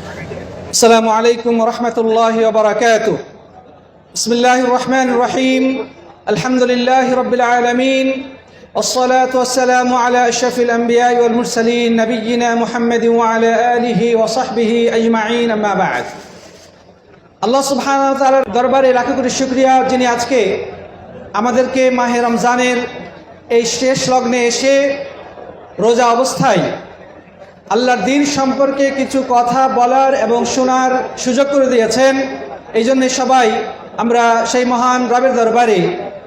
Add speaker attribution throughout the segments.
Speaker 1: السلام عليكم ورحمة الله وبركاته. بسم الله الرحمن الرحيم. الحمد لله رب العالمين، والصلاة والسلام على أشرف الأنبياء والمرسلين نبينا محمد وعلى آله وصحبه أجمعين. أما بعد. আল্লাহ সুবহানাহু ওয়া তাআলার দরবারে লাখো কোটি শুকরিয়া, যিনি আজকে আমাদেরকে মাহে রমজানের এই শেষ লগ্নে এসে রোজা অবস্থায় আল্লাহর দ্বীন সম্পর্কে কিছু কথা বলার এবং শোনার সুযোগ করে দিয়েছেন। এই জন্য সবাই আমরা সেই মহান রবের দরবারে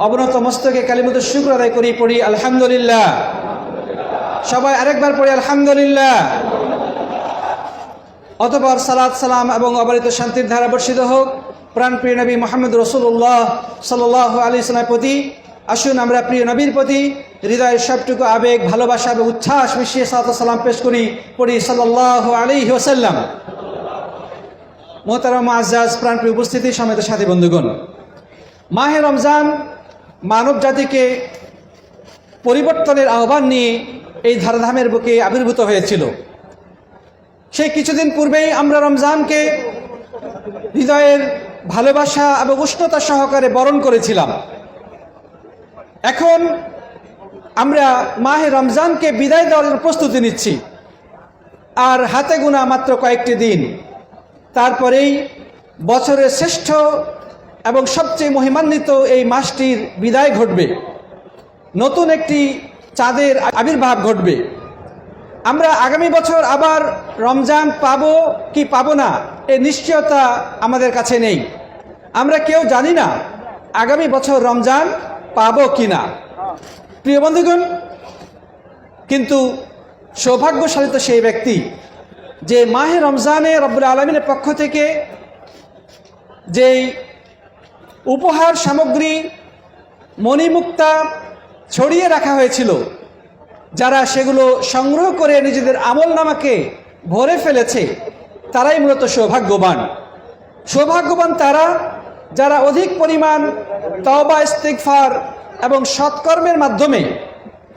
Speaker 1: অবনত মস্তকে কালিমাতুশ শুকর আদায় করি, পড়ি আলহামদুলিল্লাহ। সবাই আরেকবার পড়ি আলহামদুলিল্লাহ। অতঃপর সালাত সালাম এবং অবারিত শান্তির ধারা বর্ষিত হোক প্রাণপ্রিয় নবী মুহাম্মদ রাসূলুল্লাহ সাল্লাল্লাহু আলাইহি ওয়াসাল্লামের প্রতি। আসুন আমরা প্রিয় নবীর প্রতি হৃদয়ের সবটুকু আবেগ, ভালোবাসা এবং উচ্ছ্বাস মিশিয়ে সালাত সালাম পেশ করি, পড়ি সাল্লাল্লাহু আলাইহি ওয়াসাল্লাম। মুহতারাম মুআজ্জাজ প্রাণপ্রিয় উপস্থিতি, সমেত সাথী বন্ধুগণ, মাহে রমজান মানব জাতিকে পরিবর্তনের আহ্বান নিয়ে এই ধারাধামের বুকে আবির্ভূত হয়েছিল। সেই কিছুদিন পূর্বেই আমরা রমজানকে হৃদয়ের ভালোবাসা এবং উষ্ণতা সহকারে বরণ করেছিলাম। এখন আমরা মাহে রমজানকে বিদায় দেওয়ার প্রস্তুতি নিচ্ছি। আর হাতে গোনা মাত্র কয়েকটি দিন, তারপরেই বছরের শ্রেষ্ঠ এবং সবচেয়ে মহিমান্বিত এই মাসটির বিদায় ঘটবে, নতুন একটি চাঁদের আবির্ভাব ঘটবে। আমরা আগামী বছর আবার রমজান পাবো কি পাবো না এর নিশ্চয়তা আমাদের কাছে নেই। আমরা কেউ জানি না আগামী বছর রমজান পাবো কি না। প্রিয় বন্ধুগণ, কিন্তু সৌভাগ্যশালী তো সেই ব্যক্তি যে মাহে রমজানে রব্বুল আলামিনের পক্ষ থেকে যেই উপহার সামগ্রী মণিমুক্তা ছড়িয়ে রাখা হয়েছিল, যারা সেগুলো সংগ্রহ করে নিজেদের আমলনামাকে ভরে ফেলেছে, তারাই মূলত সৌভাগ্যবান। সৌভাগ্যবান তারা যারা অধিক পরিমাণ তওবা, ইস্তিগফার এবং সৎকর্মের মাধ্যমে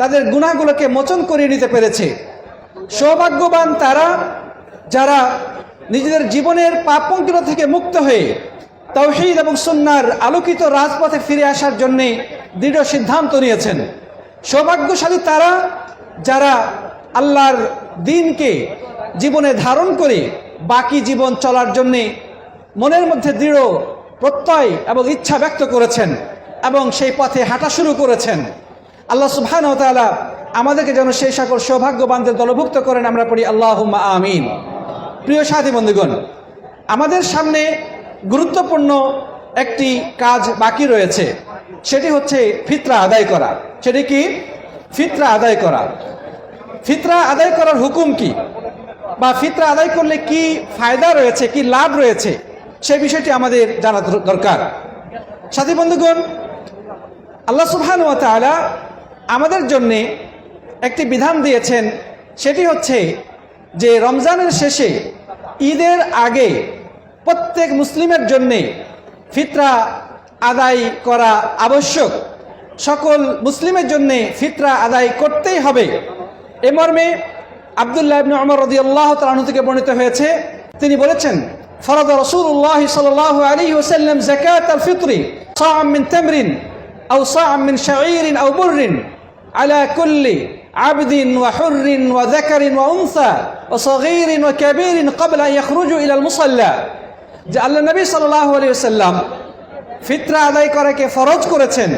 Speaker 1: তাদের গুনাহগুলোকে মোচন করিয়ে নিতে পেরেছে। সৌভাগ্যবান তারা যারা নিজেদের জীবনের পাপপঙ্কিলতা থেকে মুক্ত হয়ে তাওহীদ এবং সুন্নাহর আলোকিত রাজপথে ফিরে আসার জন্যে দৃঢ় সিদ্ধান্ত নিয়েছেন। সৌভাগ্যশালী তারা যারা আল্লাহর দ্বীনকে জীবনে ধারণ করে বাকি জীবন চলার জন্যে মনের মধ্যে দৃঢ় প্রত্যয় এবং ইচ্ছা ব্যক্ত করেছেন এবং সেই পথে হাঁটা শুরু করেছেন। আল্লাহ সুবহানাহু ওয়া তাআলা আমাদেরকে যেন সেই সকল সৌভাগ্যবানদের দলভুক্ত করেন, আমরা পড়ি আল্লাহুম্মা আমিন। প্রিয় সাথী বন্ধুগণ, আমাদের সামনে গুরুত্বপূর্ণ একটি কাজ বাকি রয়েছে, সেটি হচ্ছে ফিতরা আদায় করা। সেটি কি? ফিতরা আদায় করা। ফিতরা আদায় করার হুকুম কি, বা ফিতরা আদায় করলে কি ফায়দা রয়েছে, কি লাভ রয়েছে, সেই বিষয়টি আমাদের জানা দরকার। সাথী বন্ধুগণ, আল্লাহ সুবহানাহু ওয়া তাআলা আমাদের জন্য একটি বিধান দিয়েছেন, সেটি হচ্ছে যে রমজানের শেষে ঈদের আগে প্রত্যেক মুসলিমের জন্যে ফিতরা আদায় করা আবশ্যক। সকল মুসলিমের জন্য ফিতরা আদায় করতেই হবে। এ মর্মে আব্দুল্লাহ ইবনে উমর রাদিয়াল্লাহু তাআলা আনহু থেকে বর্ণিত হয়েছে, তিনি বলেছেন, ফরাদা রাসূলুল্লাহ সাল্লাল্লাহু আলাইহি ওয়াসাল্লাম যাকাতাল ফিতরি সা'আম মিন তামরিন আও সা'আম মিন শাঈরিন আও বুররিন আলা কুল্লি আবদিন ওয়া হুররিন ওয়া যাকারিন ওয়া উনসা ওয়া সাগীরিন ওয়া কাবীরিন ক্বাবলা আন ইয়াখরুজু ইলাল মুসাল্লা। যে আল্লাহ নবী সাল্লাল্লাহু আলাইহি ওয়াসাল্লাম ফিতরা আদায় করাকে ফরজ করেছেন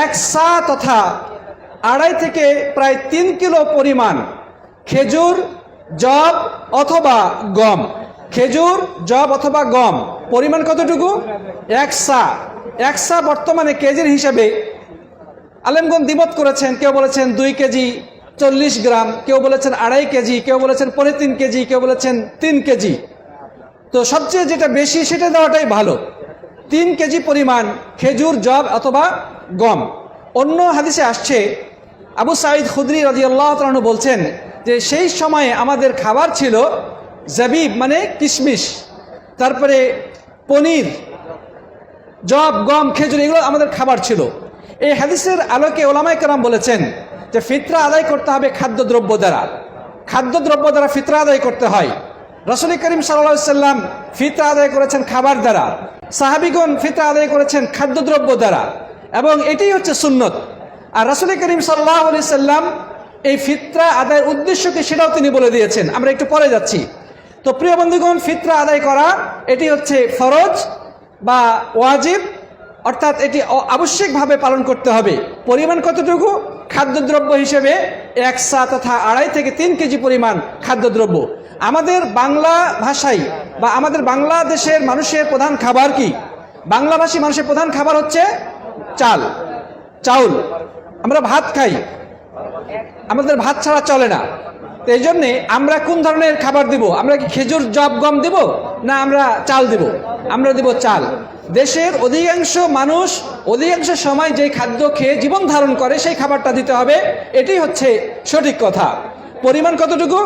Speaker 1: এক সা তথা 2.5 থেকে প্রায় 3 কিলো পরিমাণ খেজুর, জব অথবা গম। খেজুর, জব অথবা গম পরিমাণ কতটুকু? 1 সা। 1 সা বর্তমানে কেজির হিসাবে আলেমগণ দ্বিমত করেছেন। কেউ বলেছেন 2 কেজি 40 গ্রাম, কেউ বলেছেন 2.5 কেজি, কেউ বলেছেন 3.5 কেজি, কেউ বলেছেন 3 কেজি। তো সবচেয়ে যেটা বেশি সেটা দেওয়াটাই ভালো। 3 কেজি পরিমাণ খেজুর, জব অথবা গম। অন্য হাদিসে আসছে, আবু সাঈদ খুদরি রাদিয়াল্লাহু তাআলা আনহু বলছেন যে সেই সময়ে আমাদের খাবার ছিল জাবিব মানে কিশমিশ, তারপরে পনির, জব, গম, খেজুর, এগুলো আমাদের খাবার ছিল। এই হাদিসের আলোকে ওলামায়ে কেরাম বলেছেন যে ফিতরা আদায় করতে হবে খাদ্যদ্রব্য দ্বারা। খাদ্যদ্রব্য দ্বারা ফিতরা আদায় করতে হয়। রাসূল করিম সাল্লাল্লাহু আলাইহি সাল্লাম ফিতরা আদায় করেছেন খাবার দ্বারা, সাহাবীগণ ফিতরা আদায় করেছেন খাদ্যদ্রব্য দ্বারা, এবং এটাই হচ্ছে সুন্নত। আর রাসূল করিম সাল্লাল্লাহু আলাইহি সাল্লাম এই ফিতরা আদায়ের উদ্দেশ্য কি সেটাও তিনি বলে দিয়েছেন। আমরা একটু পরে যাচ্ছি। তো প্রিয় বন্ধুগণ, ফিতরা আদায় করা এটি হচ্ছে ফরজ বা ওয়াজিব, অর্থাৎ এটি আবশ্যিকভাবে পালন করতে হবে। পরিমাণ কতটুকু? খাদ্যদ্রব্য হিসেবে 1 সা তথা 2.5 থেকে 3 কেজি পরিমাণ খাদ্যদ্রব্য। আমাদের বাংলা ভাষায় বা আমাদের বাংলাদেশের মানুষের প্রধান খাবার কি? বাংলাভাষী মানুষের প্রধান খাবার হচ্ছে চাউল। আমরা ভাত খাই, আমাদের ভাত ছাড়া চলে না। তো এই জন্যে আমরা কোন ধরনের খাবার দিব? আমরা কি খেজুর, জব, গম দিব, না আমরা চাল দিব? আমরা দিব চাল। দেশের অধিকাংশ মানুষ অধিকাংশ সময় যেই খাদ্য খেয়ে জীবন ধারণ করে সেই খাবারটা দিতে হবে, এটি হচ্ছে সঠিক কথা। পরিমাণ কতটুকু?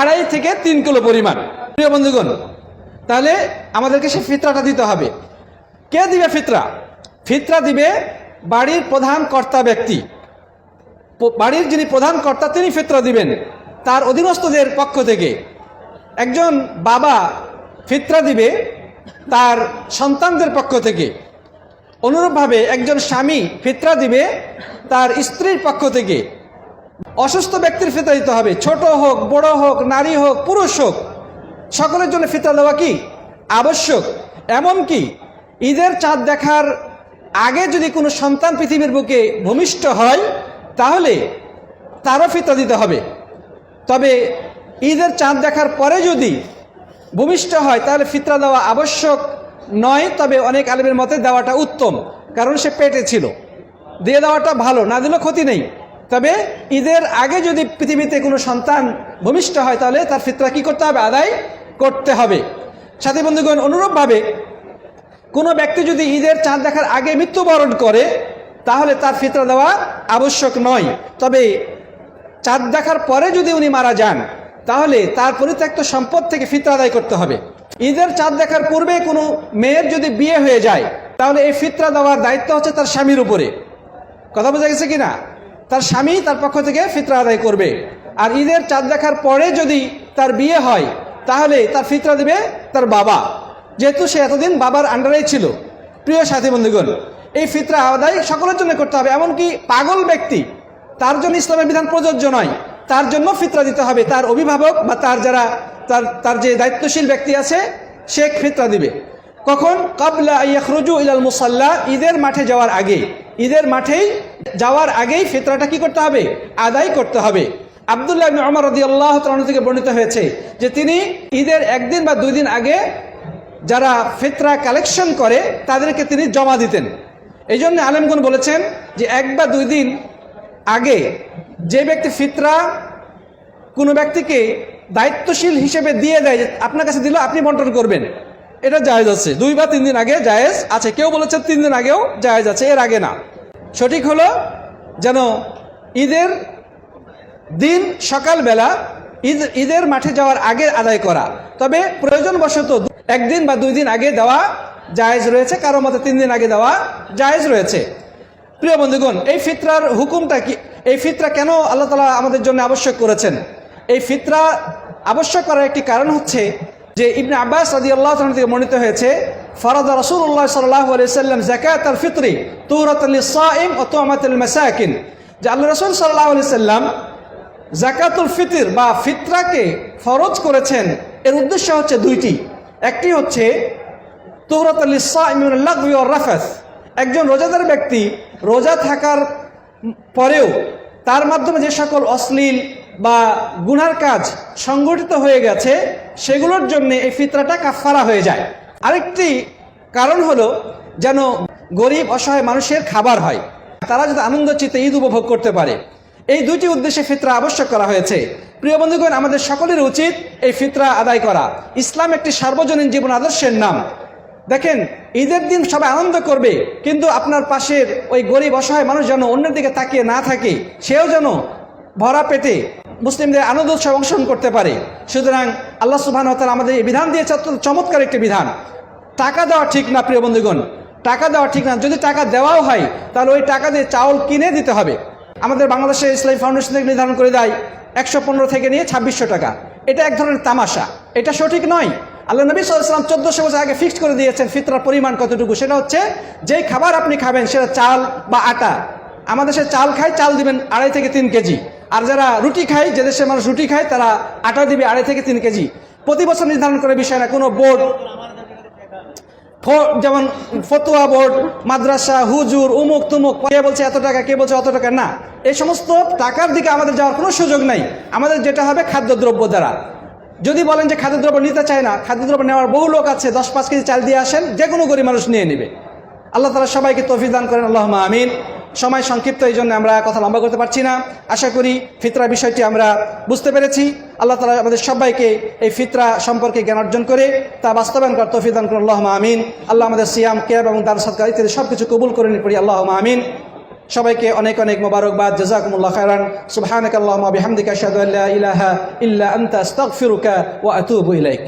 Speaker 1: 2.5 থেকে 3 কিলো পরিমাণ। প্রিয় বন্ধুগণ, তাহলে আমাদেরকে সেই ফিতরাটা দিতে হবে। কে দিবে ফিতরা? ফিতরা দিবে বাড়ির প্রধান কর্তা ব্যক্তি। বাড়ির যিনি প্রধান কর্তা তিনি ফিতরা দিবেন তার অধীনস্থদের পক্ষ থেকে। একজন বাবা ফিতরা দিবে তার সন্তানদের পক্ষ থেকে। অনুরূপভাবে একজন স্বামী ফিতরা দিবে তার স্ত্রীর পক্ষ থেকে। অসুস্থ ব্যক্তির ফিতরা দিতে হবে, ছোট হোক, বড় হোক, নারী হোক, পুরুষ হোক, সকলের জন্য ফিতরা দেওয়া কি আবশ্যক। এমনকি ঈদের চাঁদ দেখার আগে যদি কোনো সন্তান পৃথিবীর বুকে ভূমিষ্ঠ হয় তাহলে তারও ফিতরা দিতে হবে। তবে ঈদের চাঁদ দেখার পরে যদি ভূমিষ্ঠ হয় তাহলে ফিতরা দেওয়া আবশ্যক নয়। তবে অনেক আলেমের মতে দেওয়াটা উত্তম, কারণ সে পেটে ছিল। দিয়ে দেওয়াটা ভালো, না দিলেও ক্ষতি নেই। তবে ঈদের আগে যদি পৃথিবীতে কোনো সন্তান ভূমিষ্ঠ হয় তাহলে তার ফিতরা কি করতে হবে? আদায় করতে হবে। সাথী বন্ধুগণ, অনুরূপভাবে কোনো ব্যক্তি যদি ঈদের চাঁদ দেখার আগে মৃত্যুবরণ করে তাহলে তার ফিতরা দেওয়া আবশ্যক নয়। তবে চাঁদ দেখার পরে যদি উনি মারা যান তাহলে তার পরিত্যক্ত সম্পদ থেকে ফিতরা আদায় করতে হবে। ঈদের চাঁদ দেখার পূর্বে কোনো মেয়ের যদি বিয়ে হয়ে যায় তাহলে এই ফিতরা দেওয়ার দায়িত্ব হচ্ছে তার স্বামীর উপরে। কথা বোঝা গেছে কিনা? তার স্বামী তার পক্ষ থেকে ফিতরা আদায় করবে। আর ঈদের চাঁদ দেখার পরে যদি তার বিয়ে হয় তাহলে তার ফিতরা দেবে তার বাবা, যেহেতু সে এতদিন বাবার আন্ডারেই ছিল। প্রিয় সাথী বন্ধুগণ, এই ফিতরা আদায় সকলের জন্য করতে হবে। এমনকি পাগল ব্যক্তি, তার জন্য ইসলামের বিধান প্রযোজ্য নয়, তার জন্য ফিতরা দিতে হবে। তার অভিভাবক বা তার যে দায়িত্বশীল ব্যক্তি আছে সে ফিতরা দিবে। কখন? ক্বাবলা ইয়াখরুজু ইলাল মুসাল্লা, ঈদের মাঠে যাওয়ার আগে। ঈদের মাঠেই যাওয়ার আগেই ফিতরাটা কি করতে হবে? আদায় করতে হবে। আব্দুল্লাহ ইবনে ওমর রাদিয়াল্লাহু তাআলা থেকে বর্ণিত হয়েছে যে তিনি ঈদের 1 দিন বা 2 দিন আগে যারা ফিতরা কালেকশন করে তাদেরকে তিনি জমা দিতেন। এই জন্য আলেমগণ বলেছেন যে 1 বা 2 দিন আগে যে ব্যক্তি ফিতরা কোনো ব্যক্তিকে দায়িত্বশীল হিসেবে দিয়ে দেয়, যে আপনার কাছে দিল আপনি বন্টন করবেন, এটা জায়েজ আছে। 2 বা 3 দিন আগে জায়েজ আছে। কেউ বলেছে 3 দিন আগেও জায়েজ আছে, এর আগে না। সঠিক হলো যেন ঈদের দিন সকালবেলা ঈদের মাঠে যাওয়ার আগে আদায় করা। তবে প্রয়োজনবশত 1 দিন বা 2 দিন আগে দেওয়া জায়েজ রয়েছে, কারো মতে 3 দিন আগে দেওয়া জায়েজ রয়েছে। প্রিয় বন্ধুগণ, এই ফিতরার হুকুমটা কি? এই ফিতরা কেন আল্লাহ তাআলা আমাদের জন্য আবশ্যক করেছেন? এই ফিতরা আবশ্যক করার একটি কারণ হচ্ছে যে ইবনে আব্বাস রাদিয়াল্লাহু তাআলা থেকে বর্ণিত হয়েছে, ফারাদা রাসূলুল্লাহ সাল্লাল্লাহু আলাইহি সাল্লাম যাকাতাল ফিতরি তুরাতান লিস-সাইম ওয়া তু'মাতাল মাসাকিন, যে আল্লাহ রাসূল সাল্লাল্লাহু আলাইহি সাল্লাম যাকাতুল ফিতর বা ফিতরাকে ফরজ করেছেন। এর উদ্দেশ্য হচ্ছে 2টি। একটি হচ্ছে তুরাতাল লিস-সাইম মিনাল লাগবি ওয়ার রাফাস, একজন রোজাদার ব্যক্তি রোজা থাকার পরেও তার মাধ্যমে যে সকল অশ্লীল বা গুনার কাজ সংগঠিত হয়ে গেছে সেগুলোর জন্য এই ফিতরাটা কাফারা হয়ে যায়। আরেকটি কারণ হলো যেন গরিব অসহায় মানুষের খাবার হয়, তারা যাতে আনন্দ চিত্তে ঈদ উপভোগ করতে পারে। এই 2টি উদ্দেশ্যে ফিতরা আবশ্যক করা হয়েছে। প্রিয় বন্ধুগণ, আমাদের সকলের উচিত এই ফিতরা আদায় করা। ইসলাম একটি সার্বজনীন জীবন আদর্শের নাম। দেখেন, ঈদের দিন সবাই আনন্দ করবে, কিন্তু আপনার পাশের ওই গরিব অসহায় মানুষ যেন অন্যের দিকে তাকিয়ে না থাকে, সেও যেন ভরা পেটে মুসলিমদের আনন্দ উৎসবে অংশগ্রহণ করতে পারে। সুতরাং আল্লাহ সুবহানাহু ওয়া তাআলা আমাদের এই বিধান দিয়েছে, চমৎকার একটি বিধান। টাকা দেওয়া ঠিক না প্রিয় বন্ধুগণ, টাকা দেওয়া ঠিক না। যদি টাকা দেওয়াও হয় তাহলে ওই টাকা দিয়ে চাউল কিনে দিতে হবে। আমাদের বাংলাদেশের ইসলামী ফাউন্ডেশন থেকে নির্ধারণ করে দেয় 115 থেকে নিয়ে 2600 টাকা। এটা এক ধরনের তামাশা, এটা সঠিক নয়। আল্লাহ নবী সাল্লাল্লাহু আলাইহি ওয়াসাল্লাম 1400 বছর আগে ফিক্সড করে দিয়েছেন ফিতরার পরিমাণ কতটুকু। সেটা হচ্ছে যেই খাবার আপনি খাবেন সেটা চাল বা আটা। আমাদের দেশে চাল খায়, চাল দিবেন 2.5 থেকে 3 কেজি। আর যারা রুটি খায়, যে দেশের মানুষ রুটি খায়, তারা আটা দিবে 2.5 থেকে 3 কেজি। প্রতি বছর নির্ধারণ করে বিষয় না, কোনো বোর্ড যেমন ফতোয়া বোর্ড, মাদ্রাসা, হুজুর, উমুক তুমুক, কে বলছে এত টাকা, কে বলছে অত টাকা, না। এই সমস্ত টাকার দিকে আমাদের যাওয়ার কোনো সুযোগ নাই। আমাদের যেটা হবে খাদ্যদ্রব্য দ্বারা। যদি বলেন যে খাদ্যদ্রব্য নিতে চায় না, খাদ্যদ্রব্য নেওয়ার বহু লোক আছে, 10-5 কেজি চাল দিয়ে আসেন, যে কোনো গরিব মানুষ নিয়ে নেবে। আল্লাহ তাআলা সবাইকে তৌফিক দান করেন, আল্লাহুম্মা আমিন। সময় সংক্ষিপ্ত, এই জন্য আমরা কথা লম্বা করতে পারছি না। আশা করি ফিতরা বিষয়টি আমরা বুঝতে পেরেছি। আল্লাহ তাআলা আমাদের সবাইকে এই ফিতরা সম্পর্কে জ্ঞান অর্জন করে তা বাস্তবায়ন করার তৌফিক দান করুন, আল্লাহুম্মা আমিন। আল্লাহ আমাদের সিয়াম, কিয়াম এবং দান সদকা ইত্যাদি সব কিছু কবুল করে নিয়ে পড়ি, আল্লাহুম্মা আমিন। সবাইকে অনেক অনেক মোবারকবাদ। জাযাকুমুল্লাহু খাইরান। সুবহানাকাল্লাহুম্মা বিহামদিকা আশহাদু আল্লা ইলাহা ইল্লা আনতা আস্তাগফিরুকা ওয়া আতুবু ইলাইক।